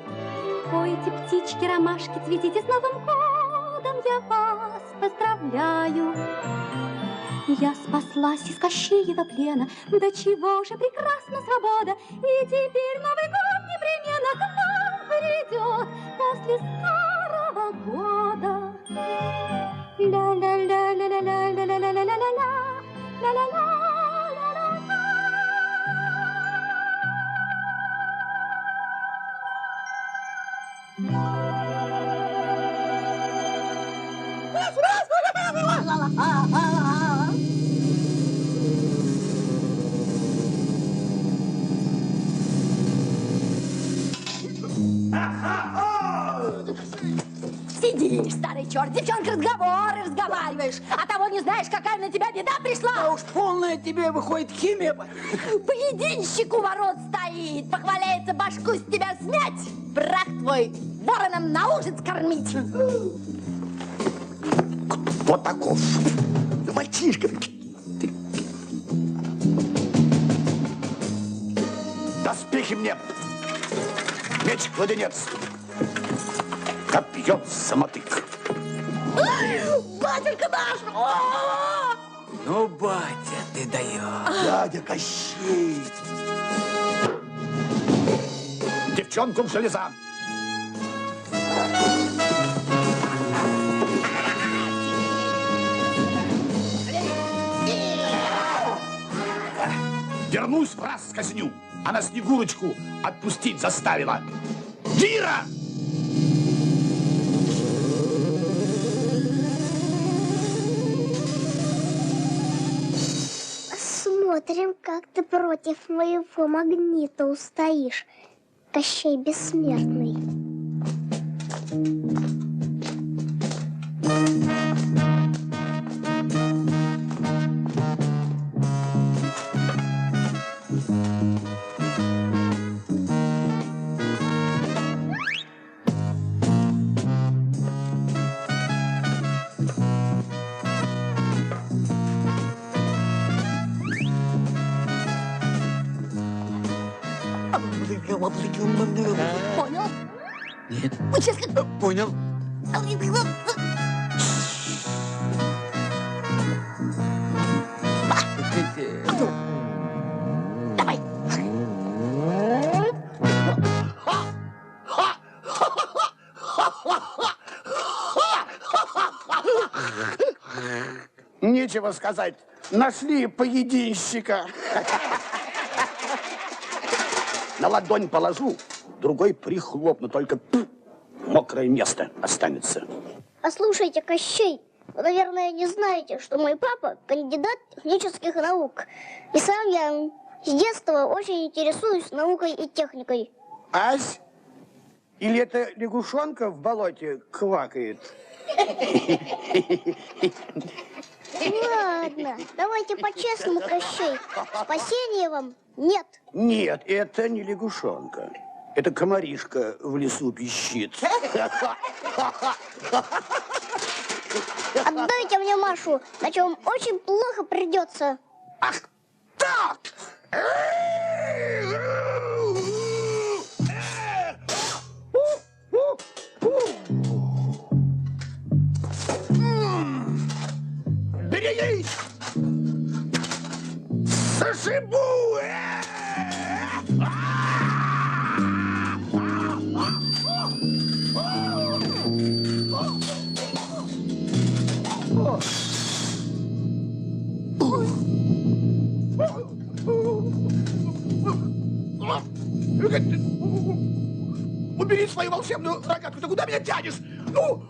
[SPEAKER 10] Пойте, птички, ромашки, цветите, с Новым годом я вас поздравляю. Я спаслась из Кощеева плена, до чего же прекрасна свобода, и теперь Новый год непременно к нам придет после старого года. Ля-ля-ля-ля-ля-ля-ля-ля-ля-ля-ля-ля-ля.
[SPEAKER 7] Сидишь, старый черт, девчонка, разговоры разговариваешь, а того не знаешь, какая на тебя беда пришла.
[SPEAKER 12] Да уж полная тебе выходит химия.
[SPEAKER 7] Поединщик у ворот стоит, похваляется башку с тебя снять, брак твой вороном на ужин скормить.
[SPEAKER 12] Кто таков? Да мальчишка. Доспехи мне. Меч-кладенец. Копье самотык.
[SPEAKER 7] Батюшка наш!
[SPEAKER 11] Ну, батя, ты даешь.
[SPEAKER 12] Дядя Кощей. Девчонку в железа. Вернусь, в раз казню. Она Снегурочку отпустить заставила. Гира!
[SPEAKER 2] Посмотрим, как ты против моего магнита устоишь, Кощей Бессмертный.
[SPEAKER 7] Понял?
[SPEAKER 11] Нет.
[SPEAKER 7] Честно.
[SPEAKER 11] Понял.
[SPEAKER 7] Давай.
[SPEAKER 12] Нечего сказать. Нашли поединщика. На ладонь положу, другой прихлопну, только мокрое место останется.
[SPEAKER 2] Послушайте, Кощей, вы, наверное, не знаете, что мой папа кандидат технических наук. И сам я с детства очень интересуюсь наукой и техникой.
[SPEAKER 12] Ась? Или это лягушонка в болоте квакает?
[SPEAKER 2] Ладно, давайте по-честному, Кощей. Спасения вам нет.
[SPEAKER 12] Нет, это не лягушонка. Это комаришка в лесу пищит.
[SPEAKER 2] Отдайте мне Машу, иначе вам очень плохо придется.
[SPEAKER 12] Ах, так! Берегись! Зашибу! Убери свою волшебную рогатку, ты куда меня тянешь? Ну!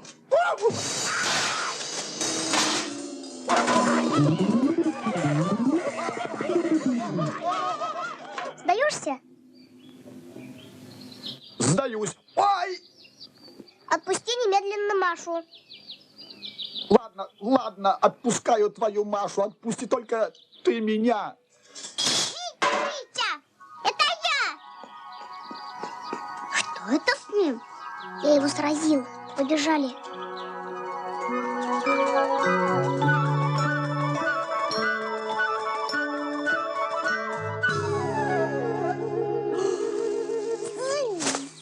[SPEAKER 2] Сдаешься?
[SPEAKER 12] Сдаюсь. Ой!
[SPEAKER 2] Отпусти немедленно Машу.
[SPEAKER 12] Ладно, ладно, отпускаю твою Машу. Отпусти только ты меня.
[SPEAKER 2] Витя, это я! Что это с ним? Я его сразил. Побежали.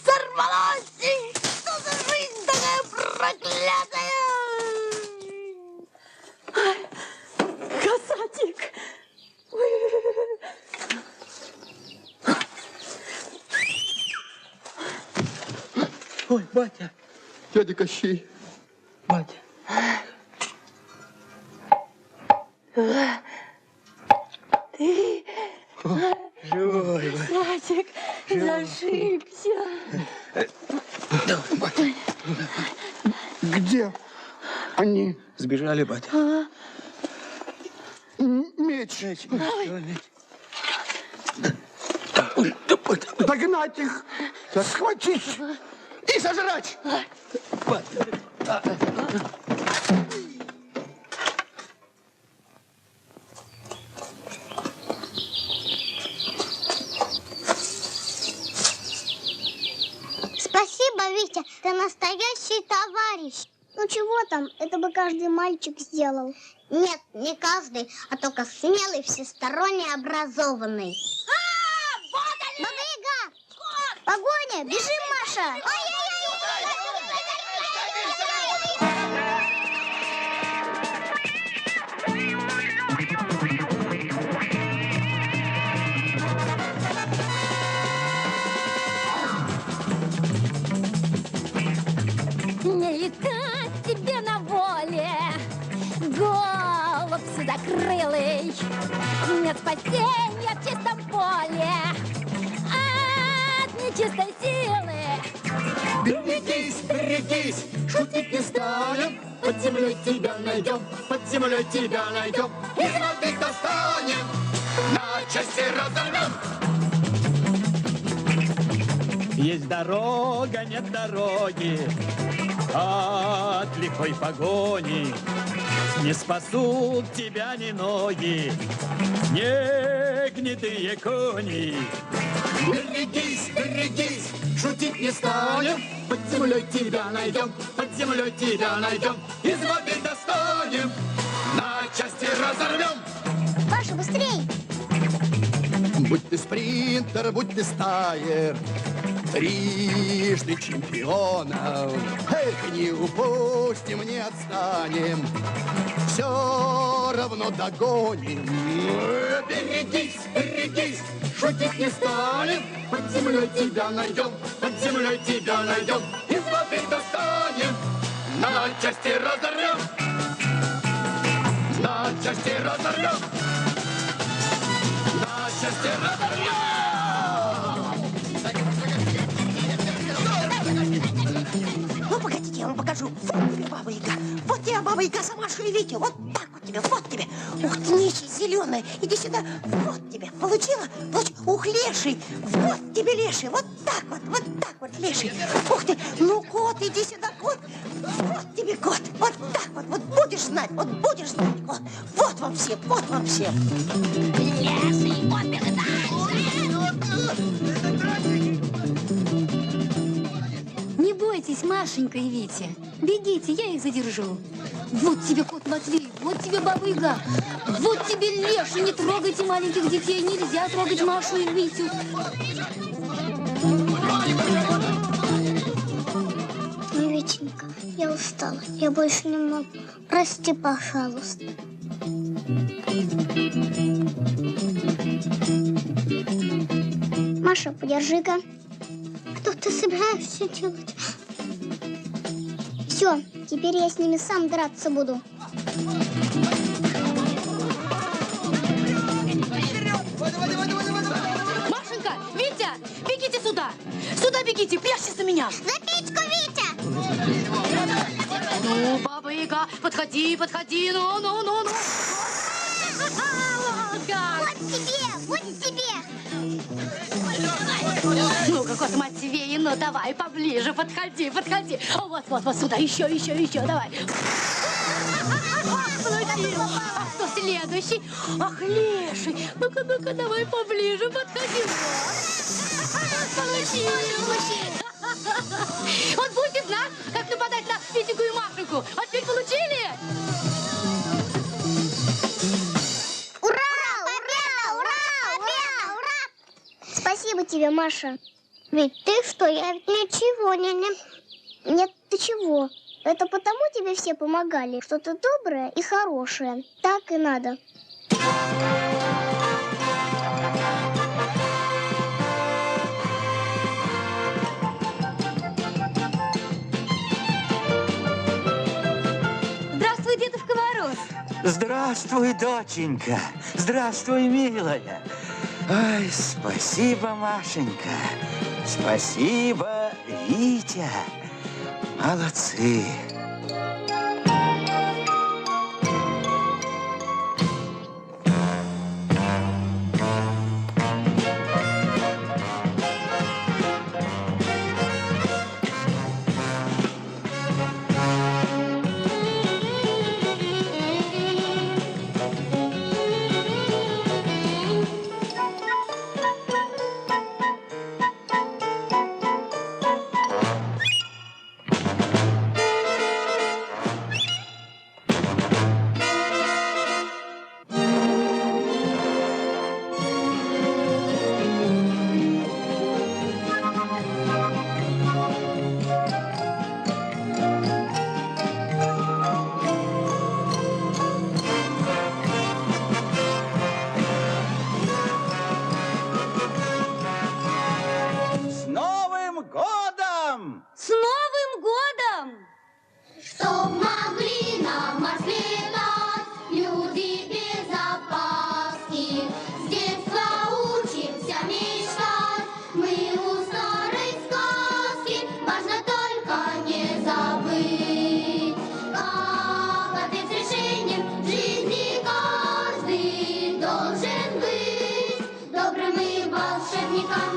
[SPEAKER 8] Сорвалась! Что за жизнь такая проклятая?
[SPEAKER 7] Касатик!
[SPEAKER 11] Ой, батя.
[SPEAKER 12] Дядя Кощей.
[SPEAKER 11] Батя.
[SPEAKER 7] Ты,
[SPEAKER 11] Живой, батя.
[SPEAKER 7] Касатик, зашибся.
[SPEAKER 11] Батя.
[SPEAKER 12] Где они?
[SPEAKER 11] Сбежали, батя.
[SPEAKER 12] Меч.
[SPEAKER 11] Меч.
[SPEAKER 12] Догнать их, схватить и сожрать.
[SPEAKER 2] Спасибо, Витя, ты настоящий товарищ. Ну чего там, это бы каждый мальчик сделал. Нет, не каждый, а только смелый, всесторонне образованный. Баба-Яга! Погоня! Бежим, Маша!
[SPEAKER 10] Не летать тебе на воле, голубь сизокрылый. Нет спасения в чистом поле от нечистой силы.
[SPEAKER 5] Берегись, берегись, шутить не станем. Под землей тебя найдем, под землей тебя найдем. Из воды достанем, на части разорвем.
[SPEAKER 6] Есть дорога, нет дороги от лихой погони. Не спасут тебя ни ноги, ни гнедые кони.
[SPEAKER 5] Берегись, берегись, шутить не станем. Под землей тебя найдем, под землей тебя найдем. Из воды достанем, на части разорвем.
[SPEAKER 2] Маша, быстрей!
[SPEAKER 5] Будь ты спринтер, будь ты стайер, трижды чемпионов. Эх, не упустим, не отстанем, все равно догоним. Берегись, берегись, шутить не станем. Под землей тебя найдем, под землей тебя найдем. Из воды достанем, на части разорвем. На части разорвем. На части разорвем.
[SPEAKER 8] Ну, погодите, я вам покажу. Вот тебе Баба-Яга. Вот тебе Баба-Яга за Машу и Витю. Вот так вот тебе, вот тебе. Ух ты, нищий, зеленая. Иди сюда. Вот тебе. Получила? Ух, леший. Вот тебе леший. Вот так вот, леший. Ух ты. Ну, кот, иди сюда, кот. Вот тебе кот. Вот так вот. Вот будешь знать, кот. Вот вам всем, вот вам всем. Леший, вот ты.
[SPEAKER 10] Не бойтесь, Машенька и Витя. Бегите, я их задержу. Вот тебе кот Матвей, вот тебе Баба-Яга, вот тебе Леша. Не трогайте маленьких детей, нельзя трогать Машу и Витю.
[SPEAKER 2] Витенька, я устала, я больше не могу. Прости, пожалуйста. Маша, подержи-ка. Что ты собираешься делать? Все, теперь я с ними сам драться буду.
[SPEAKER 7] Машенька, Витя, бегите сюда! Сюда бегите, прячьтесь за меня!
[SPEAKER 2] За Петьку, Витя!
[SPEAKER 7] Ну, Баба Яга, подходи, подходи, ну. Вот как!
[SPEAKER 2] Вот тебе!
[SPEAKER 7] Ну-ка, Кот Матвей, ну давай поближе, подходи. Вот сюда, еще, давай. Получил. А кто следующий? Ах, леший. Ну-ка, давай поближе, подходи. Получил. Вот будете знать, как нападать на Витику и Машеньку. А теперь получили?
[SPEAKER 2] Спасибо тебе, Маша. Ведь ты что, я ведь ничего не... Нет, ты чего? Это потому тебе все помогали, что ты добрая и хорошая. Так и надо.
[SPEAKER 7] Здравствуй, Дедушка Мороз.
[SPEAKER 4] Здравствуй, доченька. Здравствуй, милая. Ай, спасибо, Машенька. Спасибо, Витя. Молодцы. С Новым годом!
[SPEAKER 7] С Новым годом!
[SPEAKER 10] Чтоб могли на Марс летать люди без опаски. С детства учимся мечтать, мы у старой сказки. Важно только не забыть, как ответ с решением в жизни каждый должен быть добрым и волшебником.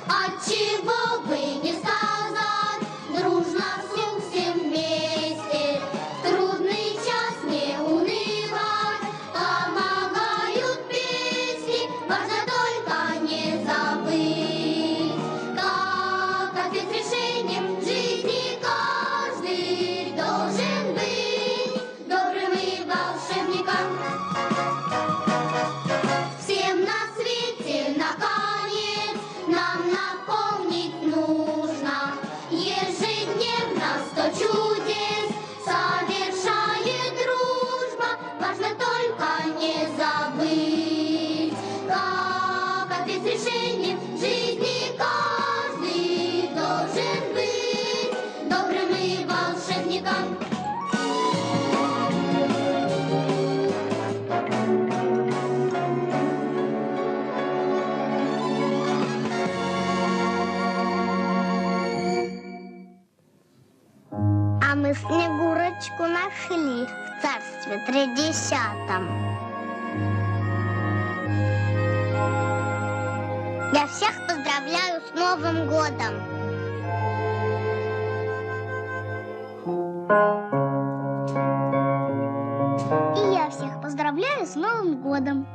[SPEAKER 10] Отчего бы не сказать, дружно вслух все вместе, в трудный час не унывать, помогают песни, важно только не забыть, как ответ с решением в жизни каждый должен быть добрым и волшебником. Всем на свете наконец нам напомнить нужно, ежедневно 100 чудес совершает дружба. Важно только не забыть, как ответ с решением в жизни каждый должен быть добрым и волшебником.
[SPEAKER 2] А мы Снегурочку нашли в царстве 30-м. Я всех поздравляю с Новым годом. И я всех поздравляю с Новым годом.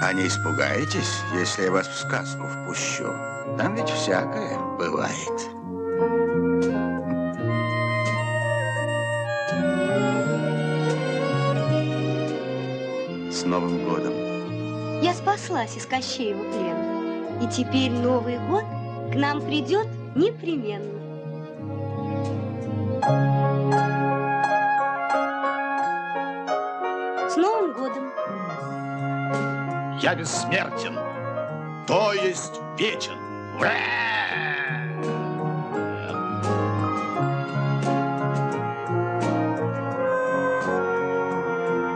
[SPEAKER 4] А не испугаетесь, если я вас в сказку впущу? Там ведь всякое бывает. С Новым годом!
[SPEAKER 14] Я спаслась из Кощеева плена. И теперь Новый год к нам придет непременно. С Новым годом!
[SPEAKER 15] я бессмертен, то есть вечен. Ура!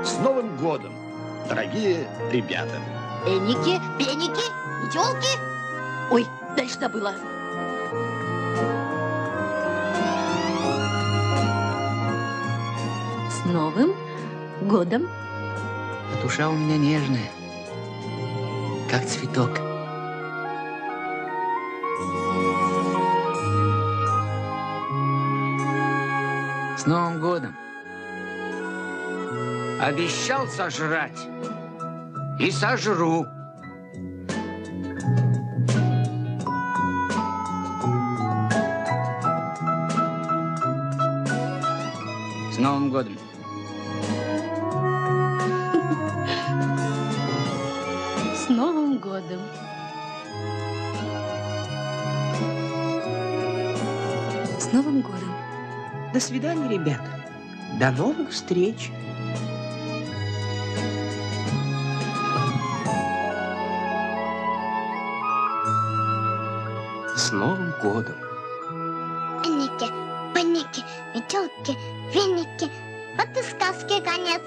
[SPEAKER 15] С Новым годом, дорогие ребята!
[SPEAKER 3] Эники, пеники, метелки.
[SPEAKER 7] Ой, дальше забыла. С Новым годом.
[SPEAKER 6] Душа у меня нежная, как цветок. С Новым годом. Обещал сожрать. И сожру. С Новым годом.
[SPEAKER 7] С Новым годом.
[SPEAKER 14] С Новым годом.
[SPEAKER 8] До свидания, ребята. До новых встреч. С Новым годом.
[SPEAKER 2] Эники, паники, метелки, финики. Вот и сказки конец.